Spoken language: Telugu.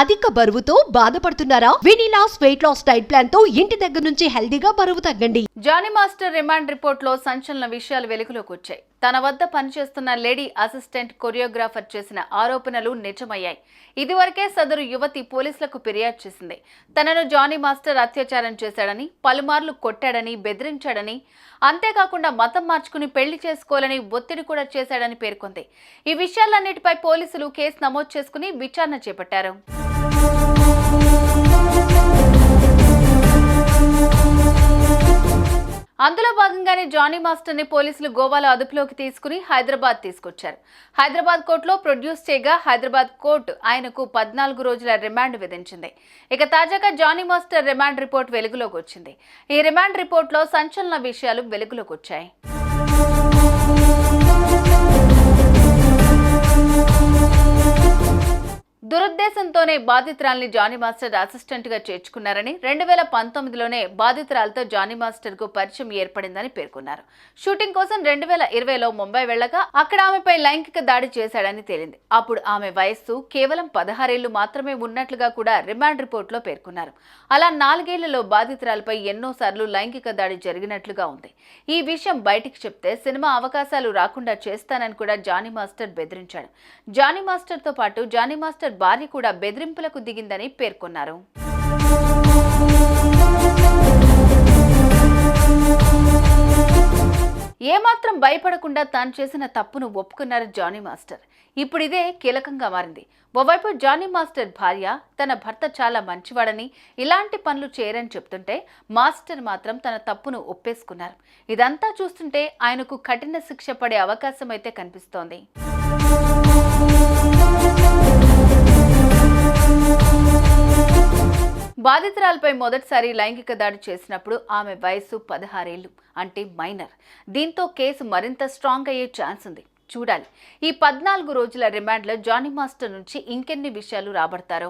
అధిక బరువుతో బాధపడుతున్నారా? వెనిలాస్ వెయిట్ లాస్ డైట్ ప్లాన్ తో ఇంటి దగ్గర నుంచి హెల్దీగా బరువు తగ్గండి. జానీ మాస్టర్ రిమాండ్ రిపోర్ట్ లో సంచలన విషయాలు వెలుగులోకి వచ్చాయి. తన వద్ద పనిచేస్తున్న లేడీ అసిస్టెంట్ కొరియోగ్రాఫర్ చేసిన ఆరోపణలు నిజమయ్యాయి. ఇదివరకే సదరు యువతి పోలీసులకు ఫిర్యాదు చేసింది. తనను జానీ మాస్టర్ అత్యాచారం చేశాడని, పలుమార్లు కొట్టాడని, బెదిరించాడని, అంతేకాకుండా మతం మార్చుకుని పెళ్లి చేసుకోవాలని ఒత్తిడి కూడా చేశాడని పేర్కొంది. ఈ విషయాలన్నిటిపై పోలీసులు కేసు నమోదు చేసుకుని విచారణ చేపట్టారు. అందులో భాగంగానే జానీ మాస్టర్ ని పోలీసులు గోవాలో అదుపులోకి తీసుకుని హైదరాబాద్ తీసుకొచ్చారు. హైదరాబాద్ కోర్టులో ప్రొడ్యూస్ చేయగా హైదరాబాద్ కోర్టు ఆయనకు 14 రోజుల రిమాండ్ విధించింది. ఇక తాజాగా జానీ మాస్టర్ రిమాండ్ రిపోర్ట్ వెలుగులోకి వచ్చింది. ఈ రిమాండ్ రిపోర్ట్ లో సంచలన విషయాలు వెలుగులోకి వచ్చాయి. దురుద్దేశంతోనే బాధితురాల్ని జానీ మాస్టర్ అసిస్టెంట్ గా చేర్చుకున్నారని, 2019లోనే బాధితురాలతో జానీ మాస్టర్ కు పరిచయం ఏర్పడిందని పేర్కొన్నారు. షూటింగ్ కోసం 2020లో ముంబై వెళ్లగా అక్కడ ఆమెపై లైంగిక దాడి చేశాడని తేలింది. అప్పుడు ఆమె వయస్సు కేవలం 16 ఏళ్లు మాత్రమే ఉన్నట్లుగా కూడా రిమాండ్ రిపోర్ట్ లో పేర్కొన్నారు. అలా 4 ఏళ్లలో బాధితురాలపై ఎన్నోసార్లు లైంగిక దాడి జరిగినట్లుగా ఉంది. ఈ విషయం బయటికి చెప్తే సినిమా అవకాశాలు రాకుండా చేస్తానని కూడా జానీ మాస్టర్ బెదిరించాడు. జానీ మాస్టర్ తో పాటు జానీ మాస్టర్ భార్య కూడా బెదిరింపులకు దిగిందని పేర్కొన్నారు. ఏమాత్రం భయపడకుండా తాను చేసిన తప్పును ఒప్పుకున్నారు జానీ మాస్టర్. ఇప్పుడు ఇదే కీలకంగా మారింది. ఓవైపు జానీ మాస్టర్ భార్య తన భర్త చాలా మంచివాడని, ఇలాంటి పనులు చేయరని చెప్తుంటే, మాస్టర్ మాత్రం తన తప్పును ఒప్పేసుకున్నారు. ఇదంతా చూస్తుంటే ఆయనకు కఠిన శిక్ష పడే అవకాశం అయితే కనిపిస్తోంది. బాధితురాలపై మొదటిసారి లైంగిక దాడి చేసినప్పుడు ఆమె వయస్సు 16 ఏళ్లు, అంటే మైనర్. దీంతో కేసు మరింత స్ట్రాంగ్ అయ్యే ఛాన్స్ ఉంది. చూడాలి ఈ 14 రోజుల రిమాండ్లో జానీ మాస్టర్ నుంచి ఇంకెన్ని విషయాలు రాబడతారో.